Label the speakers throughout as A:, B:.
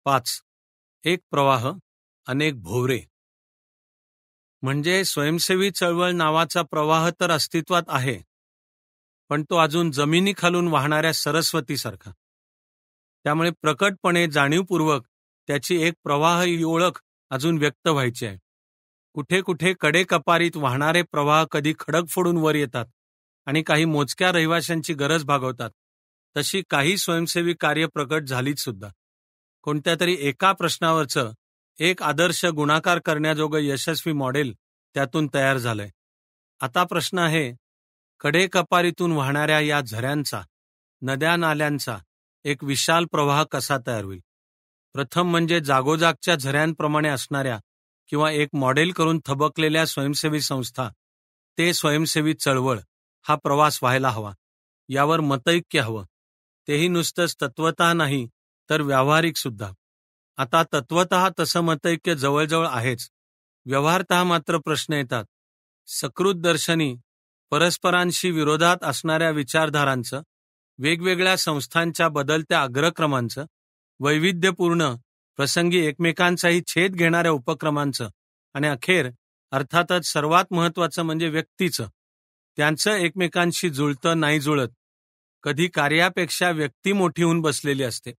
A: 5. एक प्रवाह, अनेक भोवरे. म्हणजे स्वयंसेवी चळवळ नावाचा प्रवाह तर अस्तित्वात आहे, पण तो अजून जमिनीखालून वाहणाऱ्या सरस्वतीसारखा. त्यामुळे प्रकटपणे जाणीवपूर्वक त्याची एक प्रवाह ही ओळख अजून व्यक्त व्हायची आहे. कुठे कुठे कडेकपारीत वाहणारे प्रवाह कधी खडक फोडून वर येतात आणि काही मोजक्या रहिवाशांची गरज भागवतात. तशी काही स्वयंसेवी कार्य प्रकट झालीच सुद्धा. कोणत्या तरी एका प्रश्नावरचं एक आदर्श गुणाकार करण्याजोगं यशस्वी मॉडेल त्यातून तयार झालंय. आता प्रश्न आहे, कडेकपारीतून वाहणाऱ्या या झऱ्यांचा, नद्या नाल्यांचा एक विशाल प्रवाह कसा तयार होईल? प्रथम म्हणजे जागोजागच्या झऱ्यांप्रमाणे असणाऱ्या किंवा एक मॉडेल करून थबकलेल्या स्वयंसेवी संस्था, ते स्वयंसेवी चळवळ हा प्रवास व्हायला हवा. यावर मतैक्य हवं. तेही नुसतंच तत्वतः नाही तर व्यावहारिक सुद्धा. आता तत्वतः तसं मतैक्य जवळजवळ आहेच. व्यवहारतः मात्र प्रश्न येतात. सकृत दर्शनी परस्परांशी विरोधात असणाऱ्या विचारधारांचं, वेगवेगळ्या संस्थांच्या बदलत्या अग्रक्रमांचं, वैविध्यपूर्ण प्रसंगी एकमेकांचाही छेद घेणाऱ्या उपक्रमांचं आणि अखेर अर्थातच सर्वात महत्त्वाचं म्हणजे व्यक्तीचं, त्यांचं एकमेकांशी जुळतं नाही जुळत. कधी कार्यापेक्षा व्यक्ती मोठी होऊन बसलेली असते.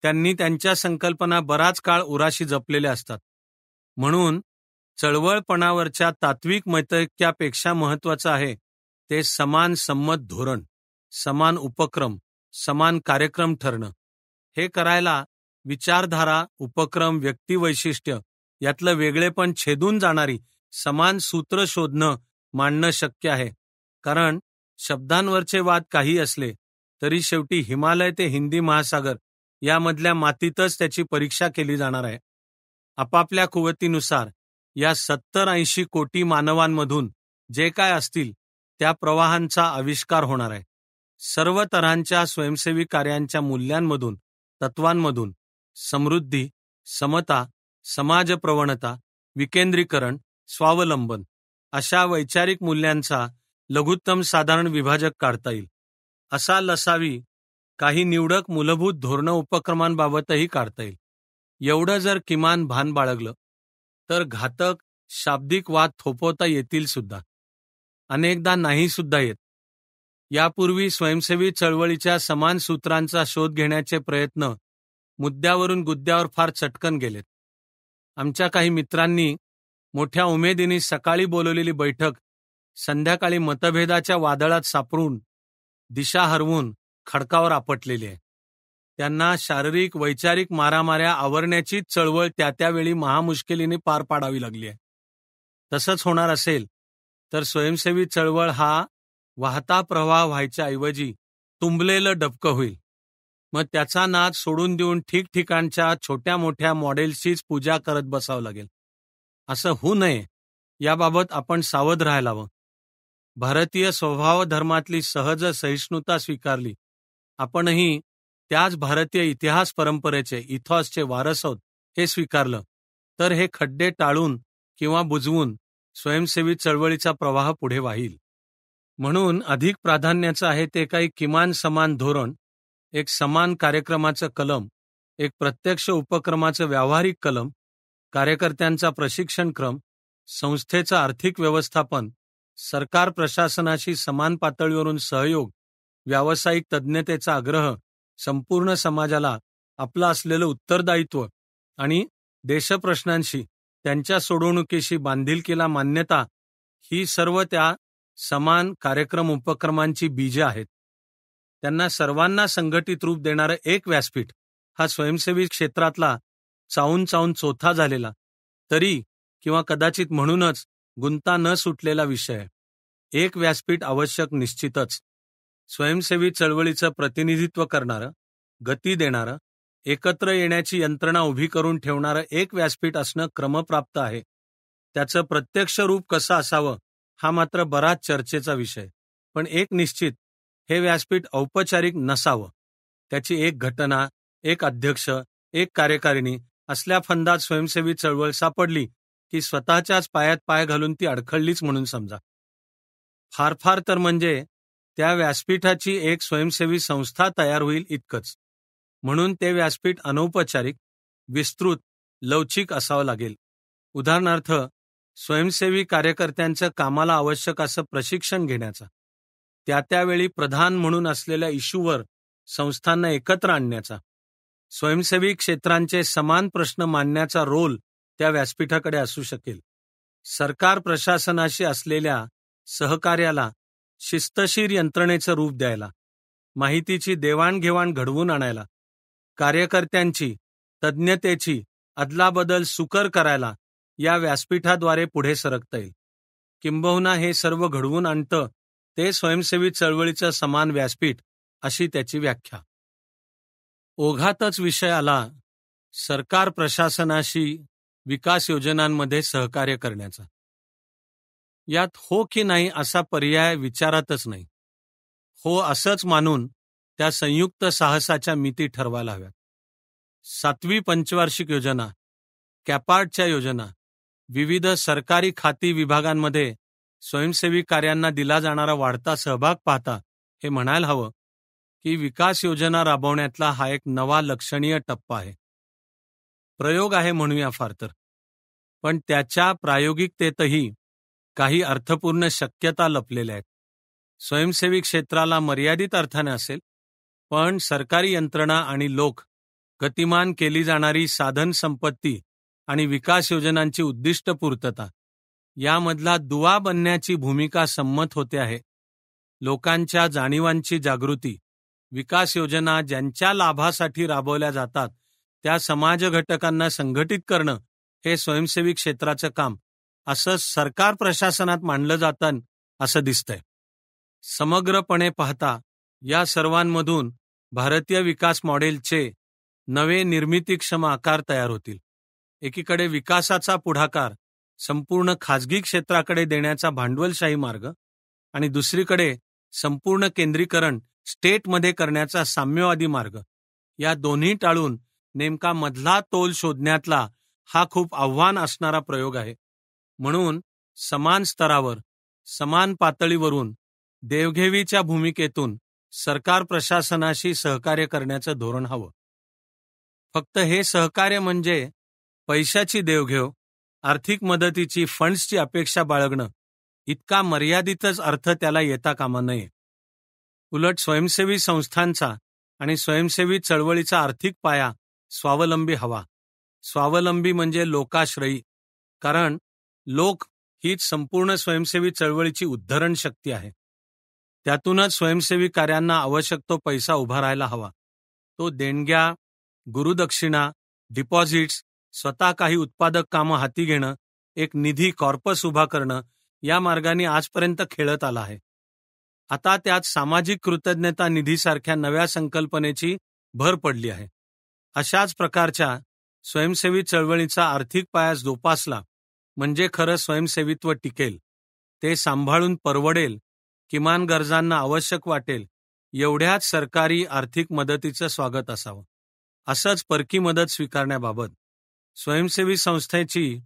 A: त्यांनी त्यांच्या संकल्पना बराच काळ उराशी जपलेल्या असतात. म्हणून चळवळपणावरच्या तात्विक मतैक्यापेक्षा महत्त्वाचं आहे ते समान संमत धोरण, समान उपक्रम, समान कार्यक्रम ठरणं. हे करायला विचारधारा, उपक्रम, व्यक्तिवैशिष्ट्य यातलं वेगळेपण छेदून जाणारी समान सूत्र शोधणं, मांडणं शक्य आहे. कारण शब्दांवरचे वाद काही असले तरी शेवटी हिमालय ते हिंदी महासागर यामधल्या मातीतच त्याची परीक्षा केली जाणार आहे. आपापल्या कुवतीनुसार या 70-80 कोटी मानवांमधून जे काय असतील त्या प्रवाहांचा आविष्कार होणार आहे. सर्व तऱ्हांच्या स्वयंसेवी कार्यांच्या मूल्यांमधून, तत्वांमधून समृद्धी, समता, समाजप्रवणता, विकेंद्रीकरण, स्वावलंबन अशा वैचारिक मूल्यांचा लघुत्तम साधारण विभाजक काढता येईल. असा लसावी काही निवडक मूलभूत धोरणं उपक्रमांबाबतही काढता येईल. एवढं जर किमान भान बाळगलं तर घातक शाब्दिक वाद थोपवता येतील सुद्धा. अनेकदा नाही सुद्धा येत. यापूर्वी स्वयंसेवी चळवळीच्या समान सूत्रांचा शोध घेण्याचे प्रयत्न मुद्द्यावरून गुद्द्यावर फार चटकन गेलेत. आमच्या काही मित्रांनी मोठ्या उमेदीने सकाळी बोलवलेली बैठक संध्याकाळी मतभेदाच्या वादळात सापडून, दिशा हरवून खडकावर आपटलेली आहे. त्यांना शारीरिक वैचारिक मारामाऱ्या आवरण्याचीच चळवळ त्या त्यावेळी महामुश्किलीने पार पाडावी लागली आहे. तसंच होणार असेल तर स्वयंसेवी चळवळ हा वाहता प्रवाह व्हायच्या ऐवजी तुंबलेलं डबकं होईल. मग त्याचा नाद सोडून देऊन ठिकठिकाणच्या छोट्या मोठ्या मॉडेल्सचीच पूजा करत बसावं लागेल. असं होऊ नये याबाबत आपण सावध राहायला हवं. भारतीय स्वभाव धर्मातली सहज सहिष्णुता स्वीकारली, आपणही त्याच भारतीय इतिहास परंपरेचे, इथॉसचे वारस आहोत हे स्वीकारलं, तर हे खड्डे टाळून किंवा बुजवून स्वयंसेवी चळवळीचा प्रवाह पुढे वाहील. म्हणून अधिक प्राधान्याचं आहे ते काही किमान समान धोरण, एक समान कार्यक्रमाचं कलम, एक प्रत्यक्ष उपक्रमाचं व्यावहारिक कलम, कार्यकर्त्यांचा प्रशिक्षण क्रम, संस्थेचं आर्थिक व्यवस्थापन, सरकार प्रशासनाशी समान पातळीवरून सहयोग, व्यावसायिक तज्ज्ञतेचा आग्रह, संपूर्ण समाजाला आपलं असलेलं उत्तरदायित्व आणि देशप्रश्नांशी त्यांच्या सोडवणुकीशी बांधिलकीला मान्यता, ही सर्व त्या समान कार्यक्रम उपक्रमांची बीजे आहेत. त्यांना सर्वांना संघटित रूप देणारं एक व्यासपीठ हा स्वयंसेवी क्षेत्रातला चावून चावून चोथा झालेला, तरी किंवा कदाचित म्हणूनच गुंता न सुटलेला विषय आहे. एक व्यासपीठ आवश्यक निश्चितच. स्वयंसेवी चळवळीचं प्रतिनिधित्व करणारं, गती देणारं, एकत्र येण्याची यंत्रणा उभी करून ठेवणारं एक व्यासपीठ असणं क्रमप्राप्त आहे. त्याचं प्रत्यक्ष रूप कसं असावं हा मात्र बराच चर्चेचा विषय. पण एक निश्चित, हे व्यासपीठ औपचारिक नसावं. त्याची एक घटना, एक अध्यक्ष, एक कार्यकारिणी असल्या फंदात स्वयंसेवी चळवळ सापडली की स्वतःच्याच पायात पाय घालून ती अडखळलीच म्हणून समजा. फार फार तर म्हणजे त्या व्यासपीठाची एक स्वयंसेवी संस्था तयार होईल इतकंच. म्हणून ते व्यासपीठ अनौपचारिक, विस्तृत, लवचिक असावं लागेल. उदाहरणार्थ, स्वयंसेवी कार्यकर्त्यांचं कामाला आवश्यक असं प्रशिक्षण घेण्याचा, त्यावेळी प्रधान म्हणून असलेल्या इश्यूवर संस्थांना एकत्र आणण्याचा, स्वयंसेवी क्षेत्रांचे समान प्रश्न मांडण्याचा रोल त्या व्यासपीठाकडे असू शकेल. सरकार प्रशासनाशी असलेल्या सहकार्याला शिस्तशीर यंत्रणेचं रूप द्यायला, माहितीची देवाणघेवाण घडवून आणायला, कार्यकर्त्यांची तज्ज्ञतेची अदलाबदल सुकर करायला या व्यासपीठाद्वारे पुढे सरकता येईल. किंबहुना हे सर्व घडवून आणतं ते स्वयंसेवी चळवळीचं समान व्यासपीठ, अशी त्याची व्याख्या. ओघातच विषय आला सरकार प्रशासनाशी विकास योजनांमध्ये सहकार्य करण्याचा. यात हो की नाही असा पर्याय विचारातच नाही. हो असंच मानून त्या संयुक्त साहसाच्या मिती ठरवायला हव्यात. 7वी पंचवार्षिक योजना, कॅपार्टच्या योजना, विविध सरकारी खाती विभागांमध्ये स्वयंसेवी कार्यांना दिला जाणारा वाढता सहभाग पाहता हे म्हणायला हवं की विकास योजना राबवण्यातला हा एक नवा लक्षणीय टप्पा आहे. प्रयोग आहे म्हणूया फार तर, पण त्याच्या प्रायोगिकतेतही काही अर्थपूर्ण शक्यता लपलेल्या आहेत. स्वयंसेवी क्षेत्राला मर्यादित अर्थाने असेल, पण सरकारी यंत्रणा आणि लोक, गतिमान केली जाणारी साधन संपत्ती आणि विकास योजनांची उद्दिष्ट पूर्तता यामधला दुवा बनण्याची भूमिका संमत होते आहे. लोकांच्या जाणीवांची जागृती, विकास योजना ज्यांच्या लाभासाठी राबवल्या जातात त्या समाज घटकांना संघटित करणं हे स्वयंसेवी क्षेत्राचं काम असं सरकार प्रशासनात मानलं जातं असं दिसतंय. समग्रपणे पाहता या सर्वांमधून भारतीय विकास मॉडेलचे नवे निर्मितीक्षम आकार तयार होतील. एकीकडे विकासाचा पुढाकार संपूर्ण खाजगी क्षेत्राकडे देण्याचा भांडवलशाही मार्ग आणि दुसरीकडे संपूर्ण केंद्रीकरण स्टेटमध्ये करण्याचा साम्यवादी मार्ग. या दोन्ही टाळून नेमका मधला तोल शोधण्यातला हा खूप आव्हान असणारा प्रयोग आहे. म्हणून समान स्तरावर, समान पातळीवरून, देवघेवीच्या भूमिकेतून सरकार प्रशासनाशी सहकार्य करण्याचं धोरण हवं. फक्त हे सहकार्य म्हणजे पैशाची देवघेव, आर्थिक मदतीची, फंड्सची अपेक्षा बाळगणं इतका मर्यादितच अर्थ त्याला येता कामा नये. उलट स्वयंसेवी संस्थांचा आणि स्वयंसेवी चळवळीचा आर्थिक पाया स्वावलंबी हवा. स्वावलंबी म्हणजे लोकाश्रयी, कारण लोक हीच संपूर्ण स्वयंसेवी चळवळीची उद्धरण शक्ती आहे. त्यातूनच स्वयंसेवी कार्यांना आवश्यक तो पैसा उभा राहायला हवा. तो देणग्या, गुरुदक्षिणा, डिपॉझिट्स, स्वतः काही उत्पादक कामं हाती घेणं, एक निधी कॉर्पस उभा करणं या मार्गाने आजपर्यंत खेळत आला आहे. आता त्यात सामाजिक कृतज्ञता निधीसारख्या नव्या संकल्पनेची भर पडली आहे. अशाच प्रकारच्या स्वयंसेवी चळवळीचा आर्थिक पाया जोपासला म्हणजे खरं स्वयंसेवित्व टिकेल, ते सांभाळून परवडेल, किमान गरजांना आवश्यक वाटेल एवढ्याच सरकारी आर्थिक मदतीचं स्वागत असावं. असंच परकी मदत स्वीकारण्याबाबत स्वयंसेवी संस्थेची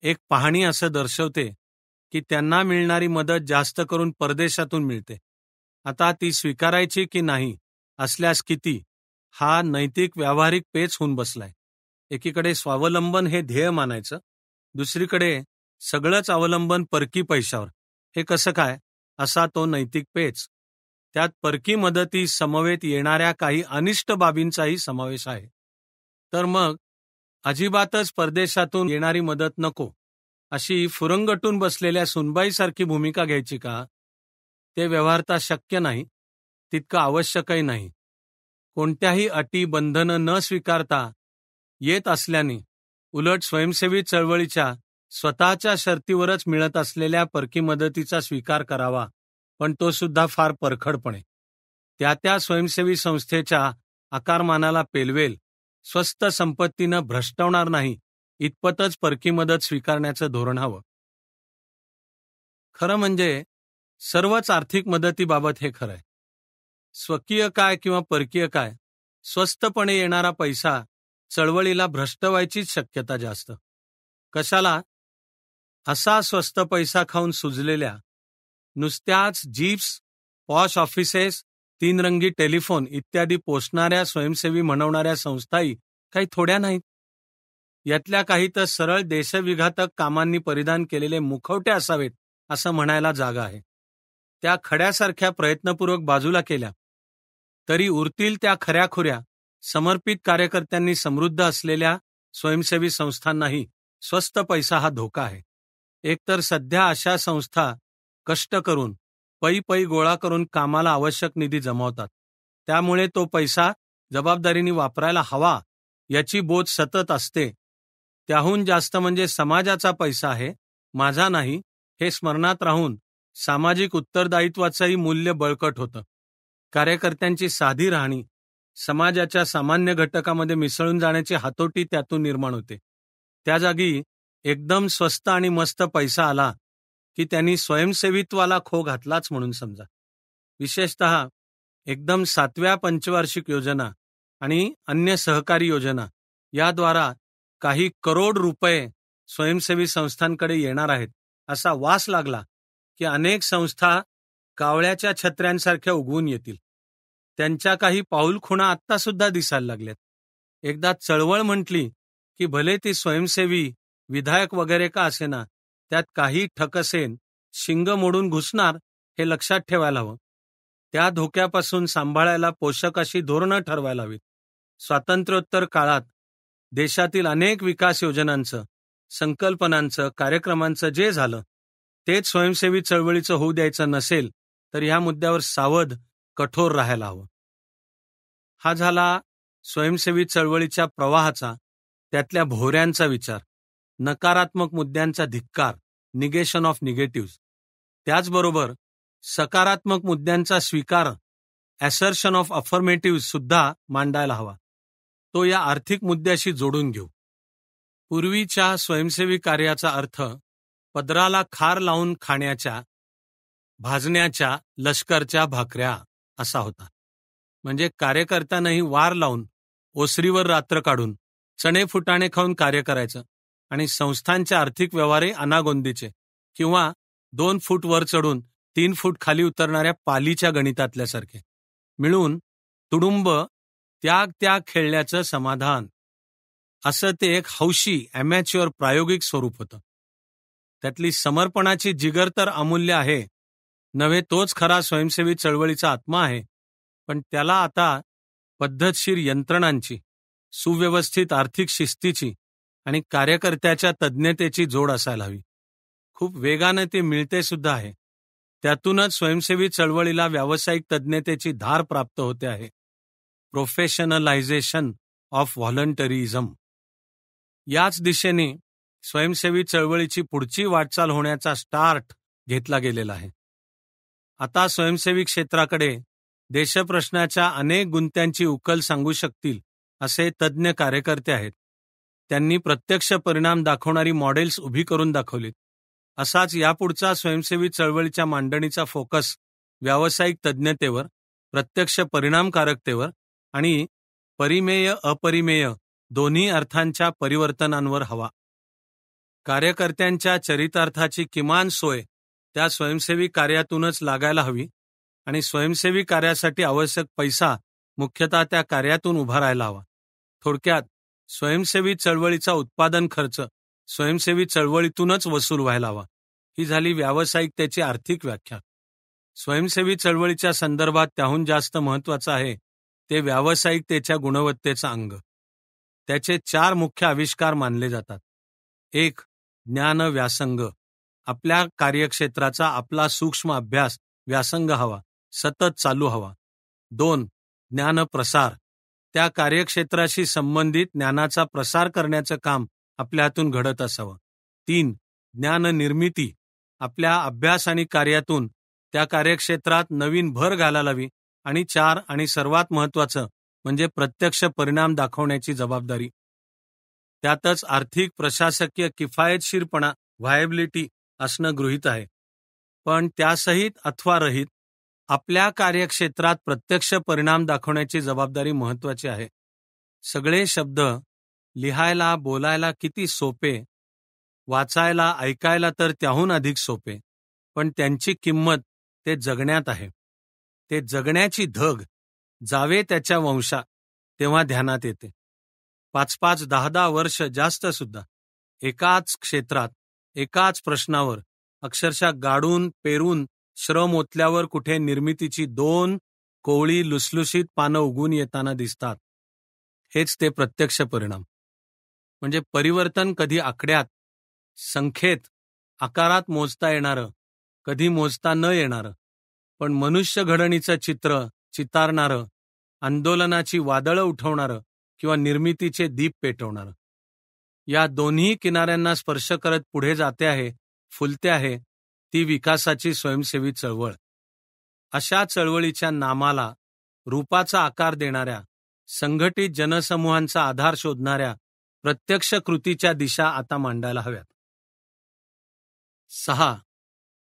A: एक पाहणी असं दर्शवते की त्यांना मिळणारी मदत जास्त करून परदेशातून मिळते. आता ती स्वीकारायची की नाही, असल्यास किती, हा नैतिक व्यावहारिक पेच होऊन बसलाय. एकीकडे स्वावलंबन हे ध्येय मानायचं, दुसरीकडे सगळंच अवलंबन परकी पैशावर, हे कसं काय, असा तो नैतिक पेच. त्यात परकी मदती समवेत येणाऱ्या काही अनिष्ट बाबींचाही समावेश आहे. तर मग अजिबातच परदेशातून येणारी मदत नको, अशी फुरंगटून बसलेल्या सुनबाईसारखी भूमिका घ्यायची का? ते व्यवहारता शक्य नाही, तितकं आवश्यकही नाही. कोणत्याही अटी, बंधनं न स्वीकारता येत असल्याने उलट स्वयंसेवी चळवळीच्या स्वतःच्या शर्तीवरच मिळत असलेल्या परकी मदतीचा स्वीकार करावा, पण तो सुद्धा फार परखडपणे. त्या स्वयंसेवी संस्थेच्या आकारमानाला पेलवेल, स्वस्त संपत्तीनं भ्रष्टवणार नाही इतपतच परकी मदत स्वीकारण्याचं धोरण हवं. खरं म्हणजे सर्वच आर्थिक मदतीबाबत हे खरं आहे. स्वकीय काय किंवा परकीय काय, स्वस्तपणे येणारा पैसा चळवळीला भ्रष्ट व्हायचीच शक्यता जास्त. कशाला? असा स्वस्त पैसा खाऊन सुजलेल्या, नुसत्याच जीप्स, पॉश ऑफिसेस, 3 रंगी टेलिफोन इत्यादी पोचणाऱ्या स्वयंसेवी म्हणवणाऱ्या संस्थाही काही थोड्या नाहीत. यातल्या काही तर सरळ देशविघातक कामांनी परिधान केलेले मुखवटे असावेत असं म्हणायला जागा आहे. त्या खड्यासारख्या प्रयत्नपूर्वक बाजूला केल्या तरी उरतील त्या खऱ्याखुऱ्या समर्पित कार्यकर्त्यांनी समृद्ध असलेल्या स्वयंसेवी संस्थांनाही स्वस्त पैसा हा धोका आहे. एकतर सध्या अशा संस्था कष्ट करून पै गोळा करून कामाला आवश्यक निधी जमवतात. त्यामुळे तो पैसा जबाबदारीने वापरायला हवा याची बोध सतत असते. त्याहून जास्त म्हणजे समाजाचा पैसा आहे, माझा नाही, हे स्मरणात राहून सामाजिक उत्तरदायित्वाचंही मूल्य बळकट होतं. कार्यकर्त्यांची साधी राहणी समाजाच्या सामान्य घटकामध्ये मिसळून जाण्याची हातोटी त्यातून निर्माण होते. त्या जागी एकदम स्वस्त आणि मस्त पैसा आला की त्यांनी स्वयंसेवित्वाला खो घातलाच म्हणून समजा. विशेषतः एकदम 7व्या पंचवार्षिक योजना आणि अन्य सहकारी योजना याद्वारा काही करोड रुपये स्वयंसेवी संस्थांकडे येणार आहेत असा वास लागला की अनेक संस्था कावळ्याच्या छत्र्यांसारख्या उगवून येतील. त्यांच्या काही पाऊलखुणा आत्तासुद्धा दिसायला लागल्यात. एकदा चळवळ म्हटली की भले ती स्वयंसेवी विधायक वगैरे का असेना, त्यात काही ठकसेन शिंग मोडून घुसणार हे लक्षात ठेवायला हवं. त्या धोक्यापासून सांभाळायला पोषक अशी धोरणं ठरवायला हवीत. स्वातंत्र्योत्तर काळात देशातील अनेक विकास योजनांचं, संकल्पनांचं, कार्यक्रमांचं जे झालं तेच स्वयंसेवी चळवळीचं होऊ द्यायचं नसेल तर ह्या मुद्द्यावर सावध, कठोर राहायला हवं. हा झाला स्वयंसेवी चळवळीच्या प्रवाहाचा, त्यातल्या भोवऱ्यांचा विचार, नकारात्मक मुद्द्यांचा धिक्कार, निगेशन ऑफ निगेटिव्ह. त्याचबरोबर सकारात्मक मुद्द्यांचा स्वीकार, ॲसर्शन ऑफ अफर्मेटिव्ह सुद्धा मांडायला हवा. तो या आर्थिक मुद्द्याशी जोडून घेऊ. पूर्वीच्या स्वयंसेवी कार्याचा अर्थ पदराला खार लावून खाण्याच्या, भाजण्याच्या लष्करच्या भाकऱ्या असा होता. म्हणजे कार्यकर्त्यांनाही वार लावून ओसरीवर रात्र काढून चणे फुटाणे खाऊन कार्य करायचं आणि संस्थांचे आर्थिक व्यवहारही अनागोंदीचे किंवा 2 फूट वर चढून 3 फूट खाली उतरणाऱ्या पालीच्या गणितातल्यासारखे मिळून तुडुंब त्या खेळण्याचं समाधान असं ते एक हौशी ॲमॅच्युअर प्रायोगिक स्वरूप होतं. त्यातली समर्पणाची जिगर तर अमूल्य आहे नव्हे, तोच खरा स्वयंसेवी चळवळीचा आत्मा आहे. पण त्याला आता पद्धतशीर यंत्रणांची, सुव्यवस्थित आर्थिक शिस्तीची आणि कार्यकर्त्याच्या तज्ज्ञतेची जोड असायला हवी. खूप वेगानं ते मिळते सुद्धा आहे. त्यातूनच स्वयंसेवी चळवळीला व्यावसायिक तज्ज्ञतेची धार प्राप्त होते आहे. प्रोफेशनलायझेशन ऑफ व्हॉलंटरिझम. याच दिशेने स्वयंसेवी चळवळीची पुढची वाटचाल होण्याचा स्टार्ट घेतला गेलेला आहे. आता स्वयंसेवी क्षेत्राकडे देशप्रश्नाच्या अनेक गुंत्यांची उकल सांगू शकतील असे तज्ज्ञ कार्यकर्ते आहेत. त्यांनी प्रत्यक्ष परिणाम दाखवणारी मॉडेल्स उभी करून दाखवलीत. असाच यापुढचा स्वयंसेवी चळवळीच्या मांडणीचा फोकस व्यावसायिक तज्ज्ञतेवर, प्रत्यक्ष परिणामकारकतेवर आणि परिमेय अपरिमेय दोन्ही अर्थांच्या परिवर्तनांवर हवा. कार्यकर्त्यांच्या चरितार्थाची किमान सोय त्या स्वयंसेवी कार्यातूनच लागायला हवी आणि स्वयंसेवी कार्यासाठी आवश्यक पैसा मुख्यतः त्या कार्यातून उभा राहायला हवा. थोडक्यात स्वयंसेवी चळवळीचा उत्पादन खर्च स्वयंसेवी चळवळीतूनच वसूल व्हायला हवा. ही झाली व्यावसायिकतेची आर्थिक व्याख्या. स्वयंसेवी चळवळीच्या संदर्भात त्याहून जास्त महत्त्वाचं आहे ते व्यावसायिकतेच्या गुणवत्तेचं अंग. त्याचे 4 मुख्य आविष्कार मानले जातात. 1. ज्ञान व्यासंग. आपल्या कार्यक्षेत्राचा आपला सूक्ष्म अभ्यास, व्यासंग हवा, सतत चालू हवा. 2. ज्ञान प्रसार. त्या कार्यक्षेत्राशी संबंधित ज्ञानाचा प्रसार करण्याचं काम आपल्या हातून घडत असावं. 3. ज्ञान निर्मिती. आपल्या अभ्यास आणि कार्यातून त्या कार्यक्षेत्रात नवीन भर घालायला हवी. आणि 4. आणि सर्वात महत्त्वाचं म्हणजे प्रत्यक्ष परिणाम दाखवण्याची जबाबदारी. त्यातच आर्थिक प्रशासकीय किफायतशीरपणा, व्हायबिलिटी असणं गृहीत आहे. पण त्यासहित अथवा रहित आपल्या कार्यक्षेत्रात प्रत्यक्ष परिणाम दाखवण्याची जबाबदारी महत्त्वाची आहे. सगळे शब्द लिहायला, बोलायला किती सोपे, वाचायला, ऐकायला तर त्याहून अधिक सोपे, पण त्यांची किंमत ते जगण्यात आहे. ते जगण्याची धग जावे त्याच्या वंशा तेव्हा ध्यानात येते. 5-5, 10-10 वर्ष जास्त सुद्धा एकाच क्षेत्रात, एकाच प्रश्नावर अक्षरशः गाडून पेरून श्रम ओतल्यावर कुठे निर्मितीची 2 कोवळी लुसलुशीत पानं उगून येताना दिसतात. हेच ते प्रत्यक्ष परिणाम. म्हणजे परिवर्तन कधी आकड्यात, संख्येत, आकारात मोजता येणारं, कधी मोजता न येणारं, पण मनुष्य घडणीचं चित्र चितारणारं, आंदोलनाची वादळं उठवणारं किंवा निर्मितीचे दीप पेटवणारं. या दोन्ही किनाऱ्यांना स्पर्श करत पुढे जाते आहे, फुलते आहे ती विकासाची स्वयंसेवी चळवळ. अशा चळवळीच्या नामाला, रूपाचा आकार देणाऱ्या, संघटित जनसमूहांचा आधार शोधणाऱ्या प्रत्यक्ष कृतीच्या दिशा आता मांडायला हव्यात. 6.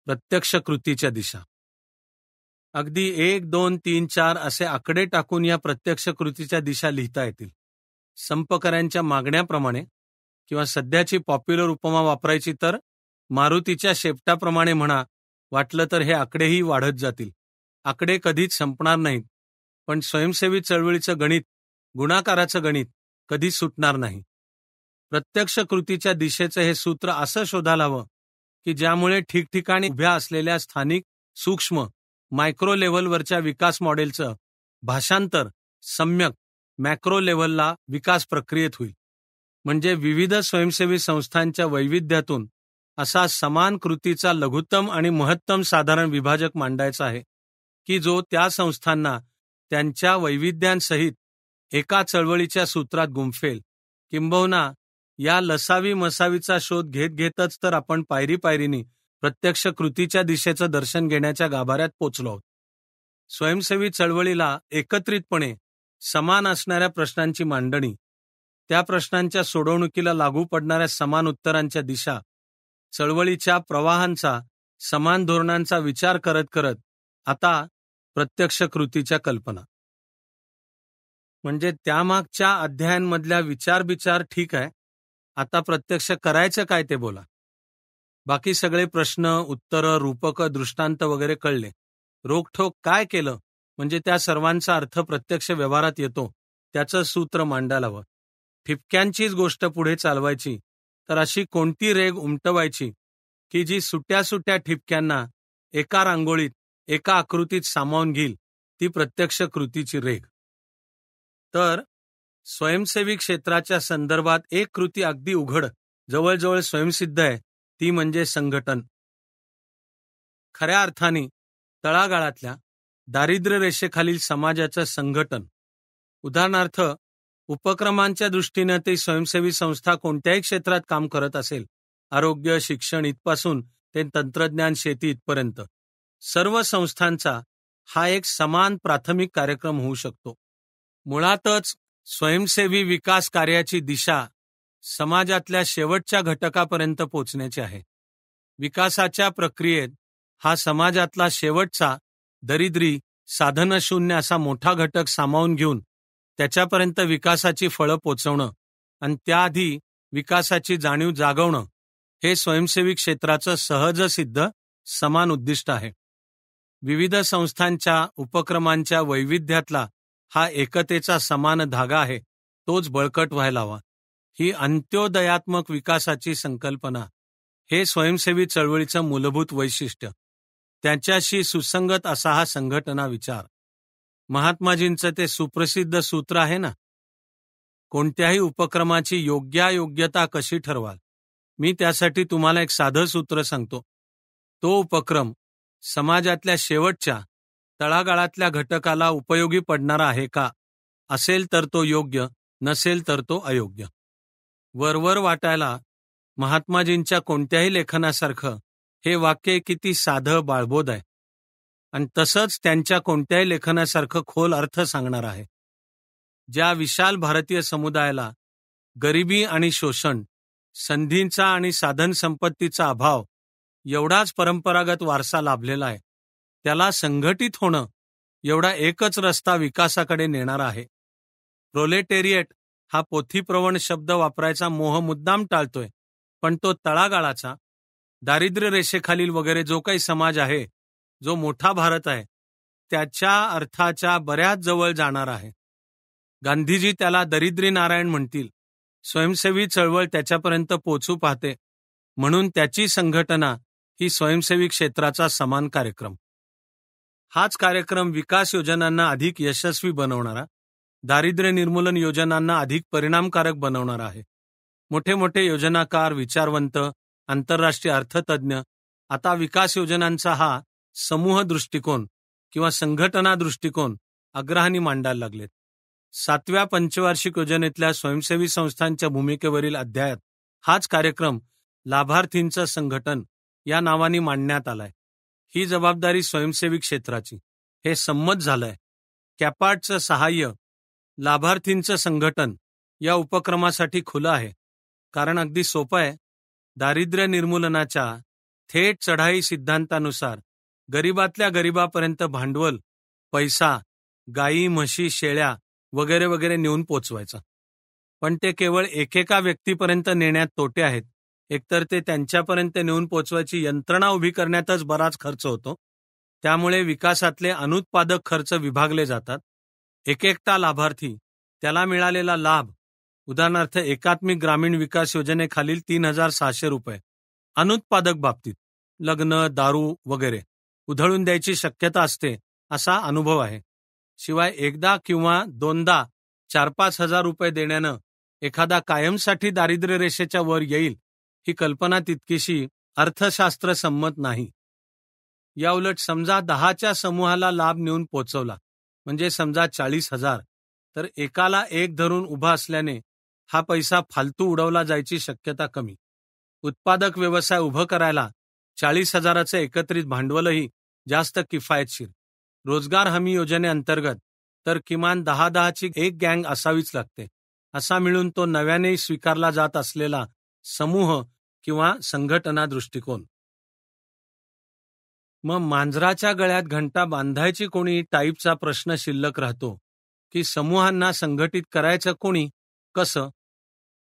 A: प्रत्यक्ष कृतीच्या दिशा. अगदी 1, 2, 3, 4 असे आकडे टाकून या प्रत्यक्ष कृतीच्या दिशा लिहिता येतील. संपकऱ्यांच्या मागण्याप्रमाणे किंवा सध्याची पॉप्युलर उपमा वापरायची तर मारुतीच्या शेपटाप्रमाणे म्हणा, वाटलं तर हे आकडेही वाढत जातील. आकडे कधीच संपणार नाहीत, पण स्वयंसेवी चळवळीचं गणित, गुणाकाराचं गणित कधी सुटणार नाही. प्रत्यक्ष कृतीच्या दिशेचं हे सूत्र असं शोधायला हवं की ज्यामुळे ठिकठिकाणी उभ्या असलेल्या स्थानिक, सूक्ष्म, मायक्रो लेव्हलवरच्या विकास मॉडेलचं भाषांतर सम्यक मॅक्रो लेव्हलला विकास प्रक्रियेत होईल. म्हणजे विविध स्वयंसेवी संस्थांच्या वैविध्यातून असा समान कृतीचा लघुत्तम आणि महत्तम साधारण विभाजक मांडायचा आहे की जो त्या संस्थांना त्यांच्या वैविध्यांसहित एका चळवळीच्या सूत्रात गुंफेल. किंबहुना या लसावी मसावीचा शोध घेत घेतच तर आपण पायरी पायरीने प्रत्यक्ष कृतीच्या दिशेचं दर्शन घेण्याच्या गाभाऱ्यात पोचलो आहोत. स्वयंसेवी चळवळीला एकत्रितपणे समान असणाऱ्या प्रश्नांची मांडणी, त्या प्रश्नांच्या सोडवणुकीला लागू पडणाऱ्या समान उत्तरांच्या दिशा, चळवळीच्या प्रवाहांचा, समान धोरणांचा विचार करत करत आता प्रत्यक्ष कृतीच्या कल्पना. म्हणजे त्यामागच्या अध्यायांमधल्या विचार ठीक आहे, आता प्रत्यक्ष करायचं काय ते बोला. बाकी सगळे प्रश्न, उत्तरं, रूपकं, दृष्टांत वगैरे कळले. रोखठोक काय केलं म्हणजे त्या सर्वांचा अर्थ प्रत्यक्ष व्यवहारात येतो, त्याचं सूत्र मांडायला हवं. ठिपक्यांचीच गोष्ट पुढे चालवायची तर अशी कोणती रेघ उमटवायची की जी सुट्या सुट्या ठिपक्यांना एका रांगोळीत, एका आकृतीत सामावून घेईल, ती प्रत्यक्ष कृतीची रेघ. तर स्वयंसेवी क्षेत्राच्या संदर्भात एक कृती अगदी उघड, जवळजवळ स्वयंसिद्ध आहे, ती म्हणजे संघटन. खऱ्या अर्थाने तळागाळातल्या दारिद्र्य रेषेखालील समाजाचं संघटन. उदाहरणार्थ, उपक्रमांच्या दृष्टीनं ते स्वयंसेवी संस्था कोणत्याही क्षेत्रात काम करत असेल, आरोग्य, शिक्षण इथपासून ते तंत्रज्ञान, शेती इथपर्यंत, सर्व संस्थांचा हा एक समान प्राथमिक कार्यक्रम होऊ शकतो. मुळातच स्वयंसेवी विकास कार्याची दिशा समाजातल्या शेवटच्या घटकापर्यंत पोचण्याची आहे. विकासाच्या प्रक्रियेत हा समाजातला शेवटचा दरिद्री, साधनशून्य असा मोठा घटक सामावून घेऊन त्याच्यापर्यंत विकासाची फळं पोचवणं आणि त्याआधी विकासाची जाणीव जागवणं हे स्वयंसेवी क्षेत्राचं सहजसिद्ध समान उद्दिष्ट आहे. विविध संस्थांच्या उपक्रमांच्या वैविध्यातला हा एकतेचा समान धागा आहे, तोच बळकट व्हायला हवा. ही अंत्योदयात्मक विकासाची संकल्पना, हे स्वयंसेवी चळवळीचं मूलभूत वैशिष्ट्य. त्याच्याशी सुसंगत असा हा संघटना विचार. महात्माजींचं ते सुप्रसिद्ध सूत्र आहे ना, कोणत्याही उपक्रमाची योग्यता कशी ठरवाल. मी त्यासाठी तुम्हाला एक साधं सूत्र सांगतो. तो उपक्रम समाजातल्या शेवटच्या तळागाळातल्या घटकाला उपयोगी पडणारा आहे का? असेल तर तो योग्य, नसेल तर तो अयोग्य. वरवर वाटायला महात्माजींच्या कोणत्याही लेखनासारखं हे वाक्य किती साधं, बाळबोध आहे, आणि तसंच त्यांच्या कोणत्याही लेखनासारखं खोल अर्थ सांगणार आहे. ज्या विशाल भारतीय समुदायाला गरिबी आणि शोषण, संधींचा आणि साधन संपत्तीचा अभाव एवढाच परंपरागत वारसा लाभलेला आहे, त्याला संघटित होणं एवढा एकच रस्ता विकासाकडे नेणारा आहे. प्रोलेटेरिएट हा पोथीप्रवण शब्द वापरायचा मोह मुद्दाम टाळतोय, पण तो तळागाळाचा, दारिद्र्य रेषेखालील वगैरे जो काही समाज आहे, जो मोठा भारत आहे, त्याच्या अर्थाच्या बऱ्याच जवळ जाणार आहे. गांधीजी त्याला दरिद्री नारायण म्हणतील. स्वयंसेवी चळवळ त्याच्यापर्यंत पोचू पाहते, म्हणून त्याची संघटना ही स्वयंसेवी क्षेत्राचा समान कार्यक्रम. हाच कार्यक्रम विकास योजनांना अधिक यशस्वी बनवणारा, दारिद्र्य निर्मूलन योजनांना अधिक परिणामकारक बनवणारा आहे. मोठे मोठे योजनाकार, विचारवंत, आंतरराष्ट्रीय अर्थतज्ञ आता विकास योजनांचा हा समूह दृष्टिकोन किंवा संघटना दृष्टिकोन आग्रहाने मांडायला लागलेत. 7व्या पंचवार्षिक योजनेतल्या स्वयंसेवी संस्थांच्या भूमिकेवरील अध्यायात हाच कार्यक्रम लाभार्थींचं संघटन या नावाने मांडण्यात आलाय. ही जबाबदारी स्वयंसेवी क्षेत्राची, हे संमत झालंय. कॅपार्टचं सहाय्य लाभार्थींचं संघटन या उपक्रमासाठी खुलं आहे. कारण अगदी सोपं आहे. दारिद्र्य निर्मूलनाच्या थेट चढाई सिद्धांतानुसार गरिबातल्या गरिबापर्यंत भांडवल, पैसा, गायी, म्हशी, शेळ्या वगैरे वगैरे नेऊन पोचवायचं. पण ते केवळ एकेका व्यक्तीपर्यंत नेण्यात तोटे आहेत. एकतर ते त्यांच्यापर्यंत नेऊन पोचवायची यंत्रणा उभी करण्यातच बराच खर्च होतो. त्यामुळे विकासातले अनुत्पादक खर्च विभागले जातात. एकेकटा लाभार्थी, त्याला मिळालेला लाभ, उदाहरणार्थ एकात्मिक ग्रामीण विकास योजनेखालील 3,600 रुपये अनुत्पादक बाबतीत लग्न, दारू वगैरे उधळून द्यायची शक्यता असते असा अनुभव आहे. शिवाय एकदा किंवा दोनदा 4-5 हजार रुपये देण्यानं एखादा कायमसाठी दारिद्र्य रेषेच्या वर येईल ही कल्पना तितकीशी अर्थशास्त्र संमत नाही. याउलट समजा 10च्या समूहाला लाभ नेऊन पोचवला, म्हणजे समजा 40,000, तर एकाला एक धरून उभा असल्याने हा पैसा फालतू उडवला जायची शक्यता कमी. उत्पादक व्यवसाय उभं करायला 40,000चं एकत्रित भांडवलही जास्त किफायतशीर. रोजगार हमी योजनेअंतर्गत तर किमान 10-10ची एक गँग असावीच लागते. असा मिळून तो नव्याने स्वीकारला जात असलेला समूह किंवा संघटना दृष्टिकोन. मग मांजराच्या गळ्यात घंटा बांधायची कोणी टाईपचा प्रश्न शिल्लक राहतो की समूहांना संघटित करायचं कोणी, कसं?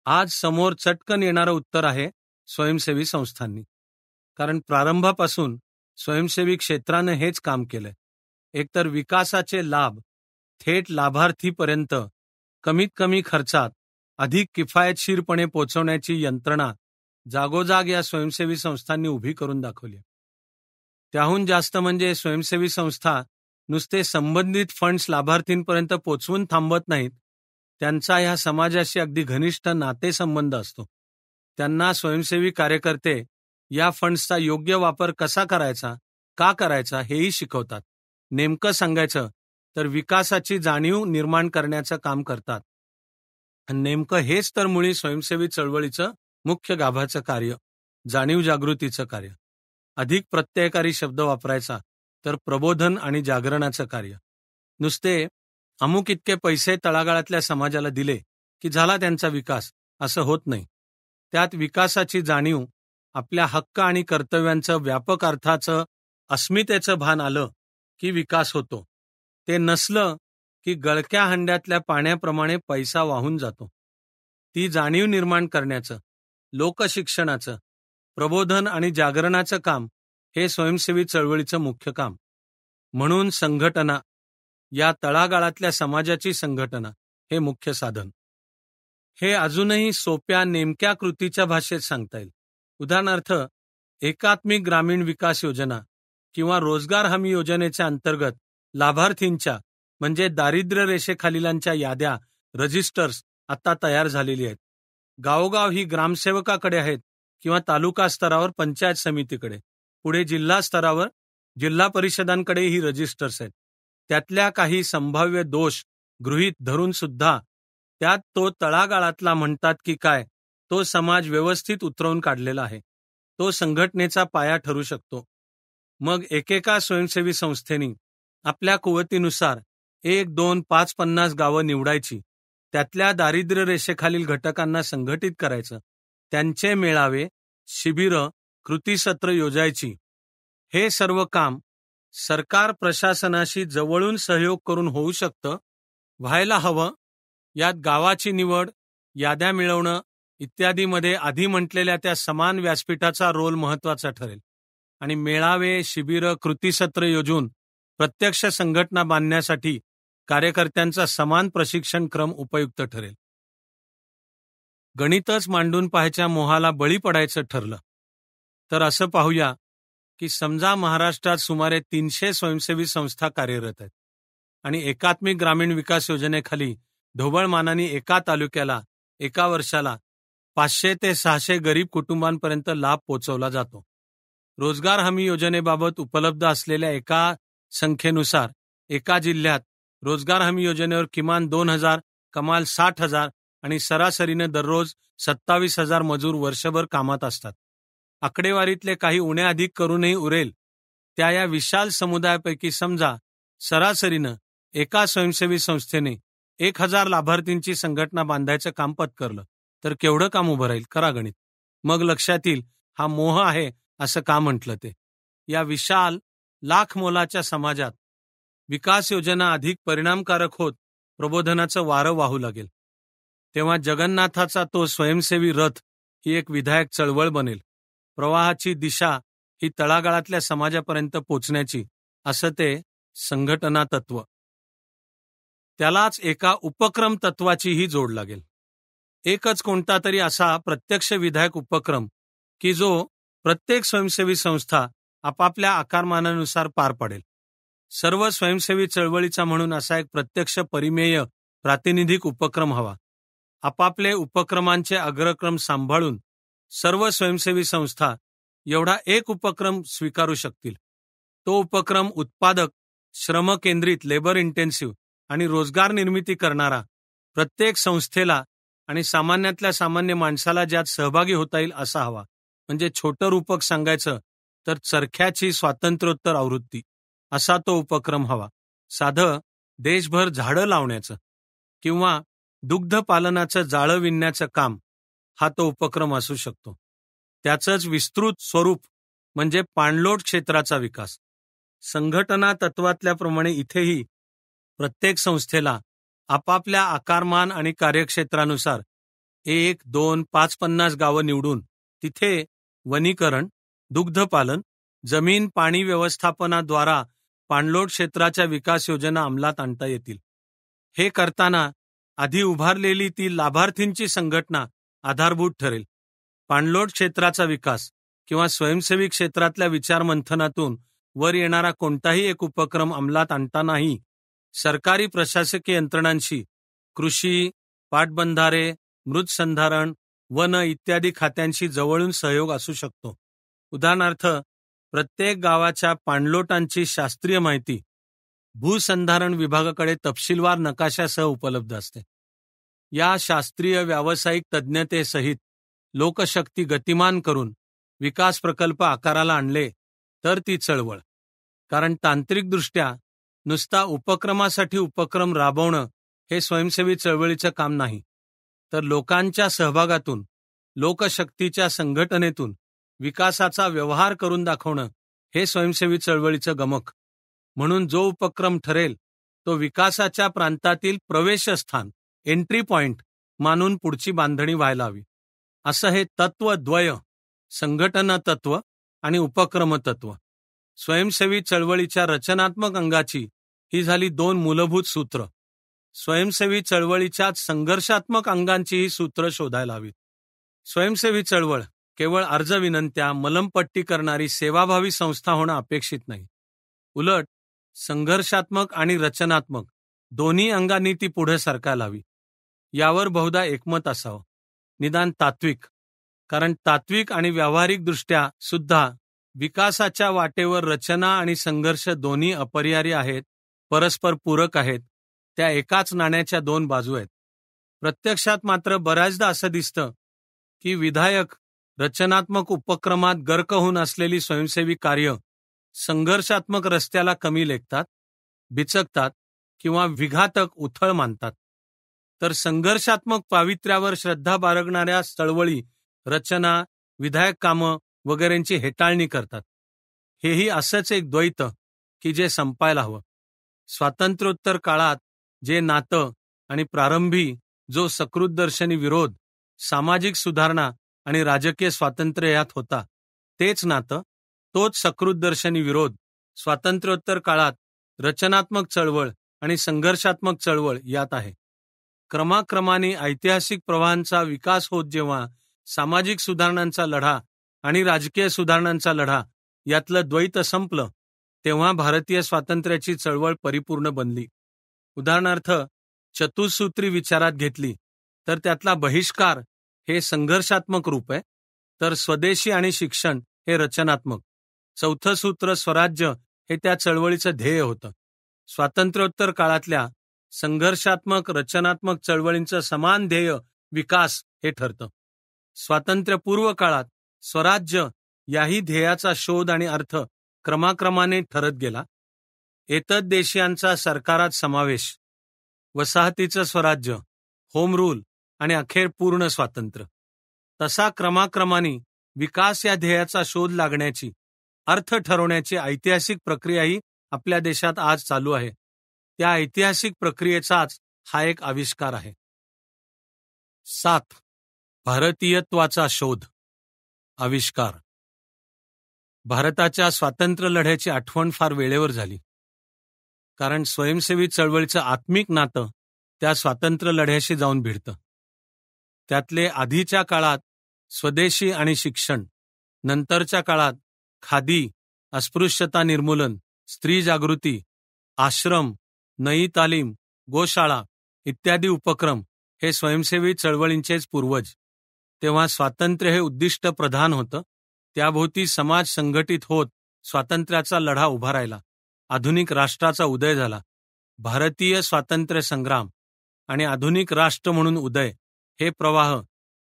A: आज समोर चटकन येणारं उत्तर आहे स्वयंसेवी संस्थांनी. कारण प्रारंभापासून स्वयंसेवी क्षेत्रानं हेच काम केलंय. एकतर विकासाचे लाभ थेट लाभार्थीपर्यंत कमीत कमी खर्चात अधिक किफायतशीरपणे पोचवण्याची यंत्रणा जागोजाग या स्वयंसेवी संस्थांनी उभी करून दाखवली. त्याहून जास्त म्हणजे स्वयंसेवी संस्था नुसते संबंधित फंड्स लाभार्थींपर्यंत पोचवून थांबत नाहीत. त्यांचा ह्या समाजाशी अगदी घनिष्ठ नातेसंबंध असतो. त्यांना स्वयंसेवी कार्यकर्ते या फंड्सचा योग्य वापर कसा करायचा, का करायचा हेही शिकवतात. नेमकं सांगायचं तर विकासाची जाणीव निर्माण करण्याचं काम करतात. नेमकं हेच तर मुळी स्वयंसेवी चळवळीचं मुख्य गाभाचं कार्य, जाणीव जागृतीचं कार्य. अधिक प्रत्ययकारी शब्द वापरायचा तर प्रबोधन आणि जागरणाचं कार्य. नुसते अमुक इतके पैसे तळागाळातल्या समाजाला दिले की झाला त्यांचा विकास असं होत नाही. त्यात विकासाची जाणीव, आपल्या हक्क आणि कर्तव्यांचं व्यापक अर्थाचं अस्मितेचं भान आलं की विकास होतो. ते नसलं की गळक्या हंड्यातल्या पाण्याप्रमाणे पैसा वाहून जातो. ती जाणीव निर्माण करण्याचं, लोकशिक्षणाचं, प्रबोधन आणि जागरणाचं काम हे स्वयंसेवी चळवळीचं मुख्य काम. म्हणून संघटना, या तळागाळातल्या समाजाची संघटना हे मुख्य साधन. हे अजूनही सोप्या नेमक्या कृतीच्या भाषेत सांगता येईल. उदाहरणार्थ, एकात्मिक ग्रामीण विकास योजना किंवा रोजगार हमी योजनेच्या अंतर्गत लाभार्थींच्या म्हणजे दारिद्र्य रेषेखालीलांच्या याद्या, रजिस्टर्स आता तयार झालेली आहेत. गावोगाव ही ग्रामसेवकाकडे आहेत किंवा तालुका स्तरावर पंचायत समितीकडे, पुढे जिल्हा स्तरावर जिल्हा परिषदांकडे ही रजिस्टर्स आहेत. त्यातल्या काही संभाव्य दोष गृहीत धरून सुद्धा त्यात तो तळागाळातला म्हणतात की काय तो समाज व्यवस्थित उतरवून काढलेला आहे. तो संघटनेचा पाया ठरू शकतो. मग एकेका स्वयंसेवी संस्थेनी आपल्या कुवतीनुसार 1, 2, 5, 50 गावं निवडायची, त्यातल्या दारिद्र्य रेषेखालील घटकांना संघटित करायचं, त्यांचे मेळावे, शिबिरं, कृतीसत्र योजायची. हे सर्व काम सरकार प्रशासनाशी जवळून सहयोग करून होऊ शकतं, व्हायला हवं. यात गावाची निवड, याद्या मिळवणं इत्यादीमध्ये आधी म्हटलेल्या त्या समान व्यासपीठाचा रोल महत्त्वाचा ठरेल. आणि मेळावे, शिबिरं, कृतीसत्र योजून प्रत्यक्ष संघटना बांधण्यासाठी कार्यकर्त्यांचा समान प्रशिक्षण क्रम उपयुक्त ठरेल. गणितच मांडून पाहायच्या मोहाला बळी पडायचं ठरलं तर असं पाहूया की समजा महाराष्ट्रात सुमारे 300 स्वयंसेवी संस्था कार्यरत आहेत आणि एकात्मिक ग्रामीण विकास योजनेखाली ढोबळमानाने एका तालुक्याला एका वर्षाला 500 ते 600 गरीब कुटुंबांपर्यंत लाभ पोचवला जातो. रोजगार हमी योजनेबाबत उपलब्ध असलेल्या एका संख्येनुसार एका जिल्ह्यात रोजगार हमी योजनेवर किमान 2,000, कमाल 60,000 आणि सरासरीने दररोज 27,000 मजूर वर्षभर कामात असतात. आकडेवारीतले काही उण्या अधिक करूनही उरेल त्या या विशाल समुदायापैकी समजा सरासरीनं एका स्वयंसेवी संस्थेने 1,000 लाभार्थींची संघटना बांधायचं काम पत्करलं तर केवढं काम उभं राहील? करा गणित. मग लक्षात येईल हा मोह आहे असं का म्हटलं ते. या विशाल लाख मोलाच्या समाजात विकास योजना अधिक परिणामकारक होत प्रबोधनाचं वारं वाहू लागेल. तेव्हा जगन्नाथाचा तो स्वयंसेवी रथ ही एक विधायक चळवळ बनेल. प्रवाहाची दिशा ही तळागाळातल्या समाजापर्यंत पोचण्याची, असं ते संघटना तत्व. त्यालाच एका उपक्रम तत्वाचीही जोड लागेल. एकच कोणता तरी असा प्रत्यक्ष विधायक उपक्रम की जो प्रत्येक स्वयंसेवी संस्था आपापल्या आकारमानानुसार पार पाडेल. सर्व स्वयंसेवी चळवळीचा म्हणून असा एक प्रत्यक्ष परिमेय प्रातिनिधिक उपक्रम हवा. आपापले उपक्रमांचे अग्रक्रम सांभाळून सर्व स्वयंसेवी संस्था एवढा एक उपक्रम स्वीकारू शकतील. तो उपक्रम उत्पादक, श्रमकेंद्रित, लेबर इंटेन्सिव्ह आणि रोजगार निर्मिती करणारा, प्रत्येक संस्थेला आणि सामान्यातल्या सामान्य माणसाला ज्यात सहभागी होता येईल असा हवा. म्हणजे छोटं रूपक सांगायचं तर चरख्याची स्वातंत्र्योत्तर आवृत्ती असा तो उपक्रम हवा. साधं देशभर झाडं लावण्याचं किंवा दुग्धपालनाचं जाळं विणण्याचं काम हा तो उपक्रम असू शकतो. त्याचंच विस्तृत स्वरूप म्हणजे पाणलोट क्षेत्राचा विकास. संघटना तत्वातल्याप्रमाणे इथेही प्रत्येक संस्थेला आपापल्या आकारमान आणि कार्यक्षेत्रानुसार 1, 2, 5, 50 गावं निवडून तिथे वनीकरण, दुग्धपालन, जमीन पाणी व्यवस्थापनाद्वारा पाणलोट क्षेत्राच्या विकास योजना अंमलात आणता येतील. हे करताना आधी उभारलेली ती लाभार्थींची संघटना आधारभूत ठरेल. पाणलोट क्षेत्राचा विकास किंवा स्वयंसेवी क्षेत्रातल्या विचारमंथनातून वर येणारा कोणताही एक उपक्रम अंमलात आणतानाही सरकारी प्रशासकीय यंत्रणांशी कृषी, पाटबंधारे, मृतसंधारण, वन इत्यादी खात्यांशी जवळून सहयोग असू शकतो. उदाहरणार्थ, प्रत्येक गावाच्या पाणलोटांची शास्त्रीय माहिती भूसंधारण विभागाकडे तपशीलवार नकाशासह उपलब्ध असते. या शास्त्रीय व्यावसायिक तज्ज्ञतेसहित लोकशक्ती गतिमान करून विकास प्रकल्प आकाराला आणले तर ती चळवळ. कारण तांत्रिकदृष्ट्या नुसता उपक्रमासाठी उपक्रम राबवणं हे स्वयंसेवी चळवळीचं काम नाही, तर लोकांच्या सहभागातून, लोकशक्तीच्या संघटनेतून विकासाचा व्यवहार करून दाखवणं हे स्वयंसेवी चळवळीचं गमक. म्हणून जो उपक्रम ठरेल तो विकासाच्या प्रांतातील प्रवेशस्थान, एंट्री पॉइंट मानून पुढची बांधणी व्हायला हवी. असं हे तत्वद्वय, संघटना तत्व आणि उपक्रम तत्व. स्वयंसेवी चळवळीच्या रचनात्मक अंगाची ही झाली 2 मूलभूत सूत्र. स्वयंसेवी चळवळीच्या संघर्षात्मक अंगांची ही सूत्र शोधायला हवीत. स्वयंसेवी चळवळ केवळ अर्ज विनंत्या, मलमपट्टी करणारी सेवाभावी संस्था होणं अपेक्षित नाही. उलट संघर्षात्मक आणि रचनात्मक दोन्ही अंगांनी ती पुढे सरकायला हवी. यावर बहुधा एकमत असावं, निदान तात्विक. कारण तात्विक आणि व्यावहारिकदृष्ट्या सुद्धा विकासाच्या वाटेवर रचना आणि संघर्ष दोन्ही अपरिहार्य आहेत, परस्पर पूरक आहेत. त्या एकाच नाण्याच्या 2 बाजू आहेत. प्रत्यक्षात मात्र बऱ्याचदा असं दिसतं की विधायक रचनात्मक उपक्रमात गर्क होऊन असलेली स्वयंसेवी कार्य संघर्षात्मक रस्त्याला कमी लेखतात, बिचकतात किंवा विघातक, उथळ मानतात. तर संघर्षात्मक पावित्र्यावर श्रद्धा बाळगणाऱ्या चळवळी, रचना, विधायक कामं वगैरेंची हेटाळणी करतात. हेही असंच एक द्वैत की जे संपायला हवं. स्वातंत्र्योत्तर काळात जे नातं आणि प्रारंभी जो सकृतदर्शनी विरोध, सामाजिक सुधारणा आणि राजकीय स्वातंत्र्य यात होता, तेच नातं, तोच सकृतदर्शनी विरोध स्वातंत्र्योत्तर काळात रचनात्मक चळवळ आणि संघर्षात्मक चळवळ यात आहे. क्रमाक्रमाने ऐतिहासिक प्रवाहांचा विकास होत जेव्हा सामाजिक सुधारणांचा लढा आणि राजकीय सुधारणांचा लढा यातलं द्वैत संपलं, तेव्हा भारतीय स्वातंत्र्याची चळवळ परिपूर्ण बनली. उदाहरणार्थ, चतुसूत्री विचारात घेतली तर त्यातला बहिष्कार हे संघर्षात्मक रूप आहे, तर स्वदेशी आणि शिक्षण हे रचनात्मक. चौथं सूत्र स्वराज्य हे त्या चळवळीचं ध्येय होतं. स्वातंत्र्योत्तर काळातल्या संघर्षात्मक रचनात्मक चळवळींचं समान ध्येय विकास हे ठरतं. स्वातंत्र्यपूर्व काळात स्वराज्य याही ध्येयाचा शोध आणि अर्थ क्रमाक्रमाने ठरत गेला. एतद्देशीयांचा सरकारात समावेश, वसाहतीचं स्वराज्य, होम रूल आणि अखेर पूर्ण स्वातंत्र्य. तसा क्रमाक्रमाने विकास या ध्येयाचा शोध लागण्याची, अर्थ ठरवण्याची ऐतिहासिक प्रक्रियाही आपल्या देशात आज चालू आहे. त्या ऐतिहासिक प्रक्रियेचाच हा एक आविष्कार आहे. 7. भारतीयत्वाचा शोध. आविष्कार. भारताच्या स्वातंत्र्य लढ्याची आठवण फार वेळेवर झाली, कारण स्वयंसेवी चळवळीचं आत्मिक नातं त्या स्वातंत्र्य लढ्याशी जाऊन भिडतं. त्यातले आधीच्या काळात स्वदेशी आणि शिक्षण, नंतरच्या काळात खादी, अस्पृश्यता निर्मूलन, स्त्री जागृती, आश्रम, नई तालीम, गोशाळा इत्यादी उपक्रम हे स्वयंसेवी चळवळींचेच पूर्वज. तेव्हा स्वातंत्र्य हे उद्दिष्ट प्रधान होतं. त्याभोवती समाज संघटित होत स्वातंत्र्याचा लढा उभा राहिला. आधुनिक राष्ट्राचा उदय झाला. भारतीय स्वातंत्र्य संग्राम आणि आधुनिक राष्ट्र म्हणून उदय हे प्रवाह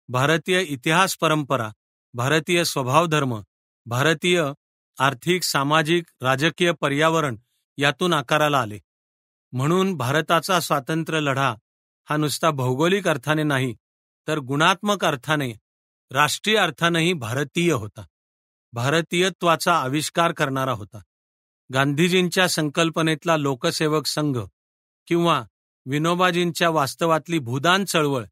A: भारतीय इतिहास परंपरा, भारतीय स्वभावधर्म, भारतीय आर्थिक, सामाजिक, राजकीय पर्यावरण यातून आकाराला आले. म्हणून भारताचा स्वातंत्र्य लढा हा नुसता भौगोलिक अर्थाने नाही, तर गुणात्मक अर्थाने, राष्ट्रीय अर्थानेही भारतीय होता. भारतीयत्वाचा आविष्कार करणारा होता. गांधीजींच्या संकल्पनेतला लोकसेवक संघ किंवा विनोबाजींच्या वास्तवातली भूदान चळवळ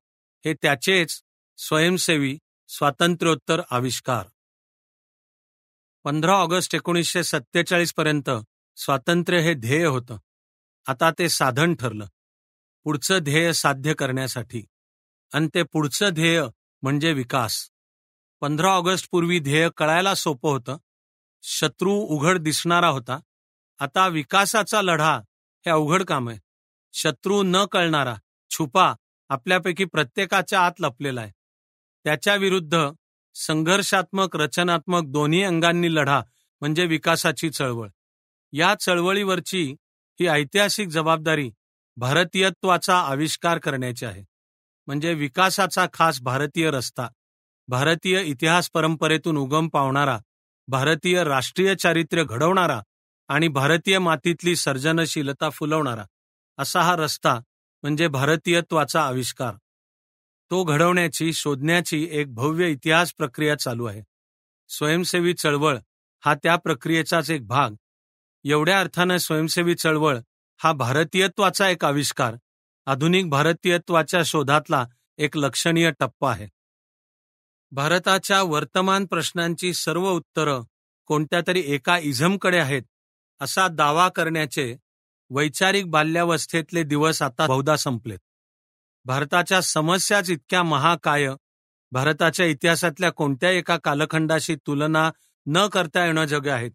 A: हे त्याचेच स्वयंसेवी स्वातंत्र्योत्तर आविष्कार. 15 ऑगस्ट 1947 पर्यंत स्वातंत्र्य हे ध्येय होतं. आता ते साधन ठरलं पुढचं ध्येय साध्य करण्यासाठी, आणि ते पुढचं ध्येय म्हणजे विकास. 15 ऑगस्ट पूर्वी ध्येय कळायला सोपं होतं, शत्रू उघड दिसणारा होता. आता विकासाचा लढा हे अवघड काम आहे. शत्रू न कळणारा, छुपा, आपल्यापैकी प्रत्येकाच्या आत लपलेला आहे. त्याच्या विरुद्ध संघर्षात्मक, रचनात्मक दोन्ही अंगांनी लढा म्हणजे विकासाची चळवळ. या चळवळीवरची ही ऐतिहासिक जबाबदारी भारतीयत्वाचा आविष्कार करण्याची आहे. म्हणजे विकासाचा खास भारतीय रस्ता, भारतीय इतिहास परंपरेतून उगम पावणारा, भारतीय राष्ट्रीय चारित्र्य घडवणारा आणि भारतीय मातीतली सर्जनशीलता फुलवणारा असा हा रस्ता म्हणजे भारतीयत्वाचा आविष्कार. तो घडवण्याची, शोधण्याची एक भव्य इतिहास प्रक्रिया चालू आहे. स्वयंसेवी चळवळ हा त्या प्रक्रियेचाच एक भाग. एवढ्या अर्थानं स्वयंसेवी चळवळ हा भारतीयत्वाचा एक आविष्कार, आधुनिक भारतीयत्वाच्या शोधातला एक लक्षणीय टप्पा आहे. भारताच्या वर्तमान प्रश्नांची सर्व उत्तरं कोणत्या तरी एका इझमकडे आहेत असा दावा करण्याचे वैचारिक बाल्यावस्थेतले दिवस आता बहुधा संपलेत. भारताच्या समस्याच इतक्या महाकाय, भारताच्या इतिहासातल्या कोणत्या एका कालखंडाशी तुलना न करता येण्याजोगे आहेत.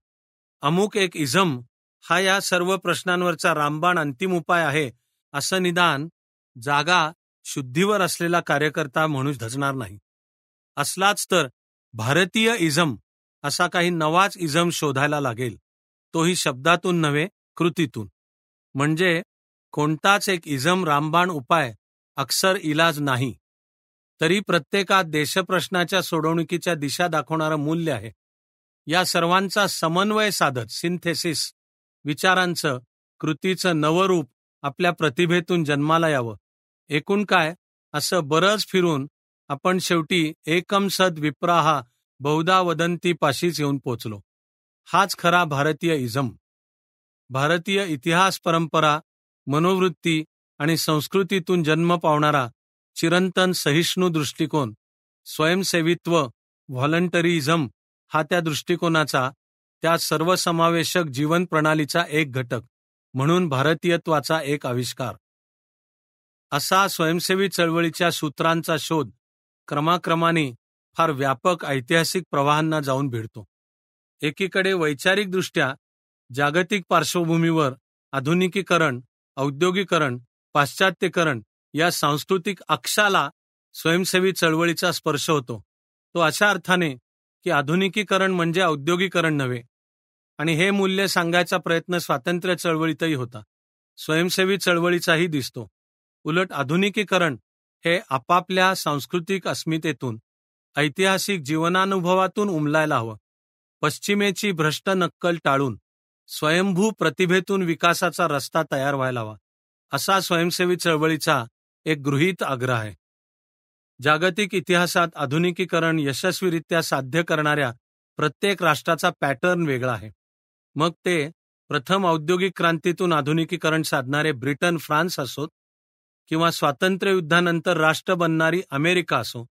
A: अमुक एक इझम हा या सर्व प्रश्नांवरचा रामबाण अंतिम उपाय आहे असं निदान जागा शुद्धीवर असलेला कार्यकर्ता म्हणून धजणार नाही. असलाच तर भारतीय इझम असा काही नवाच इझम शोधायला लागेल, तोही शब्दातून नव्हे, कृतीतून. म्हणजे कोणताच एक इझम रामबाण उपाय अक्सर इलाज नाही, तरी प्रत्येकात देशप्रश्नाच्या सोडवणुकीच्या दिशा दाखवणारं मूल्य आहे. या सर्वांचा समन्वय साधत सिंथेसिस, विचारांचं, कृतीचं नवरूप आपल्या प्रतिभेतून जन्माला यावं. एकूण काय, असं बरंच फिरून आपण शेवटी एकम सद विप्राहा बहुधा वदंती पाशीच येऊन पोचलो. हाच खरा भारतीय इझम. भारतीय इतिहास परंपरा, मनोवृत्ती आणि संस्कृतीतून जन्म पावणारा चिरंतन सहिष्णू दृष्टिकोन, स्वयंसेवित्व, व्हॉलंटरीइझम हा त्या दृष्टिकोनाचा, त्या सर्वसमावेशक जीवन प्रणालीचा एक घटक म्हणून भारतीयत्वाचा एक आविष्कार. असा स्वयंसेवी चळवळीच्या सूत्रांचा शोध क्रमाक्रमाने फार व्यापक ऐतिहासिक प्रवाहांना जाऊन भिडतो. एकीकडे वैचारिकदृष्ट्या जागतिक पार्श्वभूमीवर आधुनिकीकरण, औद्योगिकरण, पाश्चात्यकरण या सांस्कृतिक अक्षाला स्वयंसेवी चळवळीचा स्पर्श होतो. तो अशा अर्थाने की आधुनिकीकरण म्हणजे औद्योगिकरण नव्हे, आणि हे मूल्य सांगायचा प्रयत्न स्वातंत्र्य चळवळीतही होता, स्वयंसेवी चळवळीचाही दिसतो. उलट आधुनिकीकरण हे आपापल्या सांस्कृतिक अस्मितेतून, ऐतिहासिक जीवनानुभवातून उमलायला हवं. पश्चिमेची भ्रष्ट नक्कल टाळून स्वयंभू प्रतिभेतून विकासाचा रस्ता तयार व्हायला हवा, असा स्वयंसेवी चळवळीचा एक गृहीत आग्रह आहे. जागतिक इतिहासात आधुनिकीकरण यशस्वीरित्या साध्य करणाऱ्या प्रत्येक राष्ट्राचा पॅटर्न वेगळा आहे. मग ते प्रथम औद्योगिक क्रांतीतून आधुनिकीकरण साधणारे ब्रिटन, फ्रान्स असोत, किंवा स्वातंत्र्य युद्धानंतर राष्ट्र बनणारी अमेरिका असो,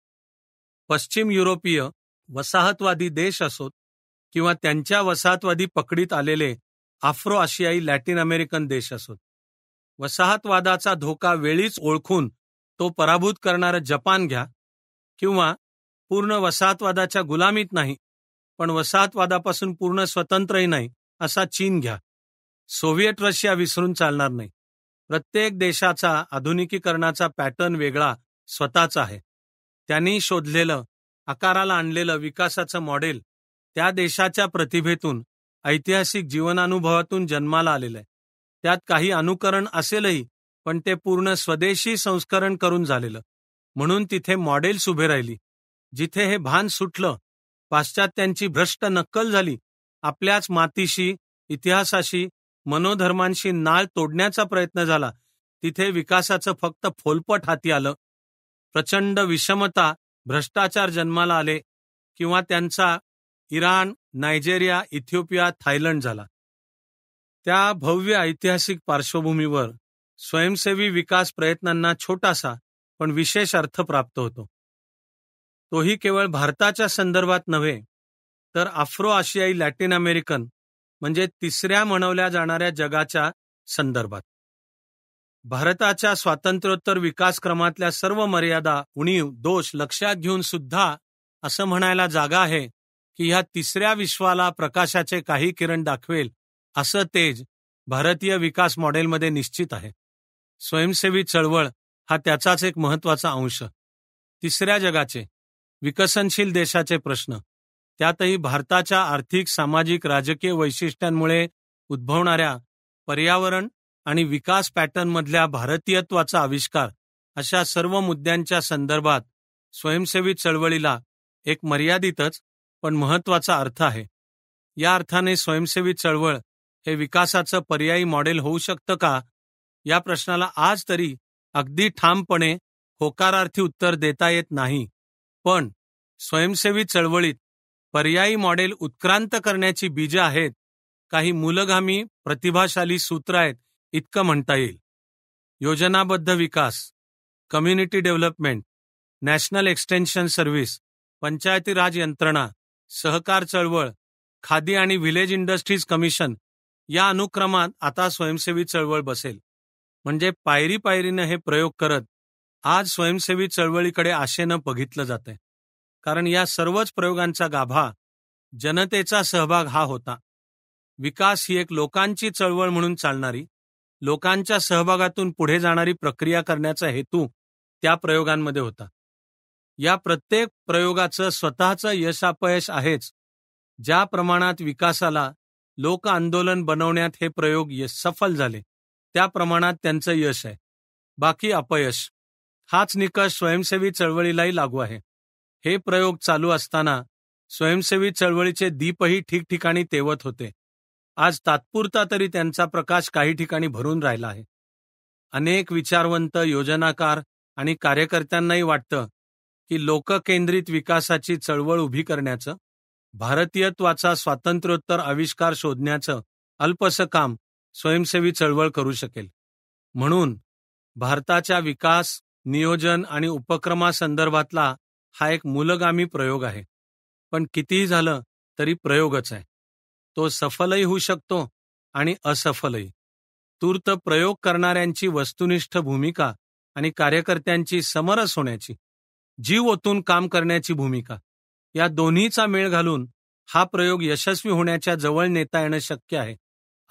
A: पश्चिम युरोपीय वसाहतवादी देश असोत, किंवा त्यांच्या वसाहतवादी पकडीत आलेले आफ्रो आशियाई लॅटिन अमेरिकन देश असोत. वसाहतवादाचा धोका वेळीच ओळखून तो पराभूत करणारं जपान घ्या, किंवा पूर्ण वसाहतवादाच्या गुलामीत नाही पण वसाहतवादापासून पूर्ण स्वतंत्रही नाही असा चीन घ्या. सोव्हिएट रशिया विसरून चालणार नाही. प्रत्येक देशाचा आधुनिकीकरणाचा पॅटर्न वेगळा स्वतःचा आहे. त्यांनी शोधलेलं, आकाराला आणलेलं विकासाचं मॉडेल त्या देशाच्या प्रतिभेतून, ऐतिहासिक जीवनानुभवातून जन्माला आलेलं आहे. त्यात काही अनुकरण असेलही, पण ते पूर्ण स्वदेशी संस्करण करून झालेलं. म्हणून तिथे मॉडेल्स उभे राहिली. जिथे हे भान सुटलं, पाश्चात्यांची भ्रष्ट नक्कल झाली, आपल्याच मातीशी, इतिहासाशी, मनोधर्मांशी नाळ तोडण्याचा प्रयत्न झाला, तिथे विकासाचं फक्त फोलपट हाती आलं. प्रचंड विषमता, भ्रष्टाचार जन्माला आले, किंवा त्यांचा इराण, नायजेरिया, इथिओपिया, थायलंड झाला. त्या भव्य ऐतिहासिक पार्श्वभूमीवर स्वयंसेवी विकास प्रयत्नांना छोटासा पण विशेष अर्थ प्राप्त होतो. तोही केवळ भारताच्या संदर्भात नव्हे, तर आफ्रो आशियाई लॅटिन अमेरिकन म्हणजे तिसऱ्या म्हणवल्या जाणाऱ्या जगाच्या संदर्भात. भारताच्या स्वातंत्र्योत्तर विकासक्रमातल्या सर्व मर्यादा, उणीव, दोष लक्षात घेऊन सुद्धा असं म्हणायला जागा आहे की ह्या तिसऱ्या विश्वाला प्रकाशाचे काही किरण दाखवेल असं तेज भारतीय विकास मॉडेलमध्ये निश्चित आहे. स्वयंसेवी चळवळ हा त्याचाच एक महत्त्वाचा अंश. तिसऱ्या जगाचे, विकसनशील देशाचे प्रश्न, त्यातही भारताच्या आर्थिक, सामाजिक, राजकीय वैशिष्ट्यांमुळे उद्भवणाऱ्या पर्यावरण आणि विकास पॅटर्नमधल्या भारतीयत्वाचा आविष्कार, अशा सर्व मुद्द्यांच्या संदर्भात स्वयंसेवी चळवळीला एक मर्यादितच पण महत्त्वाचा अर्थ आहे. या अर्थाने स्वयंसेवी चळवळ हे विकासाचं पर्यायी मॉडेल होऊ शकतं का, या प्रश्नाला आज तरी अगदी ठामपणे होकारार्थी उत्तर देता येत नाही. पण स्वयंसेवी चळवळीत पर्यायी मॉडेल उत्क्रांत करण्याची बीजं आहेत, काही मूलगामी प्रतिभाशाली सूत्र आहेत, इतकं म्हणता येईल. योजनाबद्ध विकास, community development, national extension service, Panchayati Raj यंत्रणा, सहकार चळवळ, खादी आणि व्हिलेज इंडस्ट्रीज कमिशन या अनुक्रमात आता स्वयंसेवी चळवळ बसेल. म्हणजे पायरी पायरीनं हे प्रयोग करत आज स्वयंसेवी चळवळीकडे आशेनं बघितलं जातंय. कारण या सर्वच प्रयोगांचा गाभा जनतेचा सहभाग हा होता. विकास ही एक लोकांची चळवळ म्हणून चालणारी, लोकांच्या सहभागातून पुढे जाणारी प्रक्रिया करण्याचा हेतू त्या प्रयोगांमध्ये होता. या प्रत्येक प्रयोगाचं स्वतःचं यश अपयश आहेच. ज्या प्रमाणात विकासाला लोक आंदोलन बनवण्यात हे प्रयोग सफल झाले, त्या प्रमाणात त्यांचं यश आहे, बाकी अपयश. हाच निकष स्वयंसेवी चळवळीलाही लागू आहे. हे प्रयोग चालू असताना स्वयंसेवी चळवळीचे दीपही ठिकठिकाणी तेवत होते. आज तात्पुरता तरी त्यांचा प्रकाश काही ठिकाणी भरून राहिला आहे. अनेक विचारवंत, योजनाकार आणि कार्यकर्त्यांनाही वाटतं की लोककेंद्रित विकासाची चळवळ उभी करण्याचं, भारतीयत्वाचा स्वातंत्र्योत्तर आविष्कार शोधण्याचं अल्पसं काम स्वयंसेवी चळवळ करू शकेल. म्हणून भारताच्या विकास, नियोजन आणि उपक्रमासंदर्भातला हा एक मूलगामी प्रयोग आहे. पण कितीही झालं तरी प्रयोगच आहे. तो सफलही होऊ शकतो आणि असफलही. तूर्त प्रयोग करणाऱ्यांची वस्तुनिष्ठ भूमिका आणि कार्यकर्त्यांची समरस होण्याची, जीव ओतून काम करण्याची भूमिका, या दोन्हीचा मेळ घालून हा प्रयोग यशस्वी होण्याच्या जवळ नेता येणं शक्य आहे,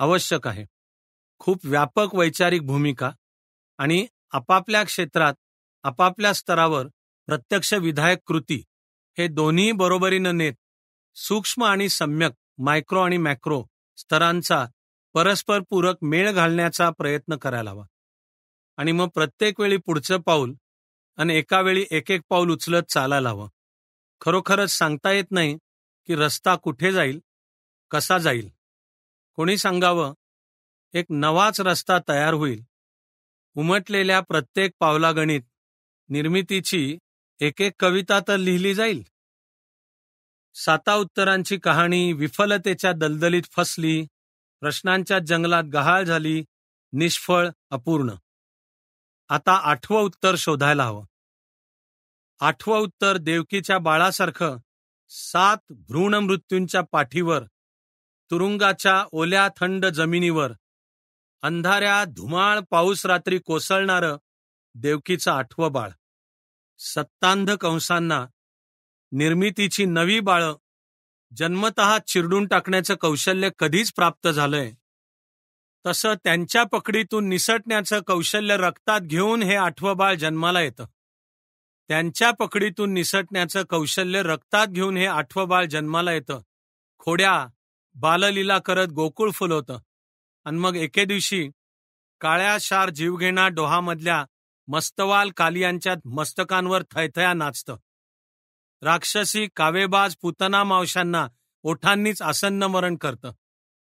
A: आवश्यक आहे. खूप व्यापक वैचारिक भूमिका आणि आपापल्या क्षेत्रात आपापल्या स्तरावर प्रत्यक्ष विधायक कृती हे दोन्ही बरोबरीनं नेत सूक्ष्म आणि सम्यक मायक्रो आणि मॅक्रो स्तरांचा परस्पर पूरक मेळ घालण्याचा प्रयत्न करायला हवा. आणि मग प्रत्येक वेळी पुढचं पाऊल आणि एका वेळी एक एक पाऊल उचलत चालायला हवं. खरोखरच सांगता येत नाही की रस्ता कुठे जाईल, कसा जाईल. कोणी सांगावं, एक नवाच रस्ता तयार होईल. उमटलेल्या प्रत्येक पावलागणित निर्मितीची एक एक कविता तर लिहिली जाईल. 7 उत्तरांची कहाणी विफलतेच्या दलदलीत फसली, प्रश्नांच्या जंगलात गहाळ झाली, निष्फळ, अपूर्ण. आता 8वं उत्तर शोधायला हवं. 8वं उत्तर देवकीच्या बाळासारखं 7 भ्रूण मृत्यूंच्या पाठीवर, तुरुंगाच्या ओल्या थंड जमिनीवर, अंधाऱ्या धुमाळ पाऊस रात्री कोसळणारं देवकीचं 8वं बाळ. सत्तांध कंसांना निर्मितीची नवी बाळं जन्मतः चिरडून टाकण्याचं कौशल्य कधीच प्राप्त झालंय, तसं त्यांच्या पकडीतून निसटण्याचं कौशल्य रक्तात घेऊन हे 8वं बाळ जन्माला येतं. त्यांच्या पकडीतून निसटण्याचं कौशल्य रक्तात घेऊन हे 8वं बाळ जन्माला येतं. खोड्या बाललीला करत गोकुळ फुलवतं आणि मग एके दिवशी काळ्याशार जीवघेणा डोहामधल्या मस्तवाल कालियांच्या मस्तकांवर थयथया नाचतं. राक्षसी कावेबाज पुतना मावशांना ओठांनीच आसन्न मरण करतं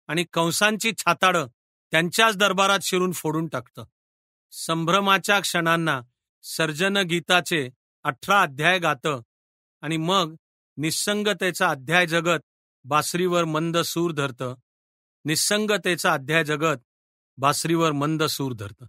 A: आणि कंसांची छाताडं त्यांच्याच दरबारात शिरून फोडून टाकतं. संभ्रमाच्या क्षणांना सर्जन गीताचे 18 अध्याय गातं आणि मग निस्संगतेचा अध्याय जगत बासरीवर मंद सूर धरतं. निस्संगतेचा अध्याय जगत बासरीवर मंद सूर धरतं.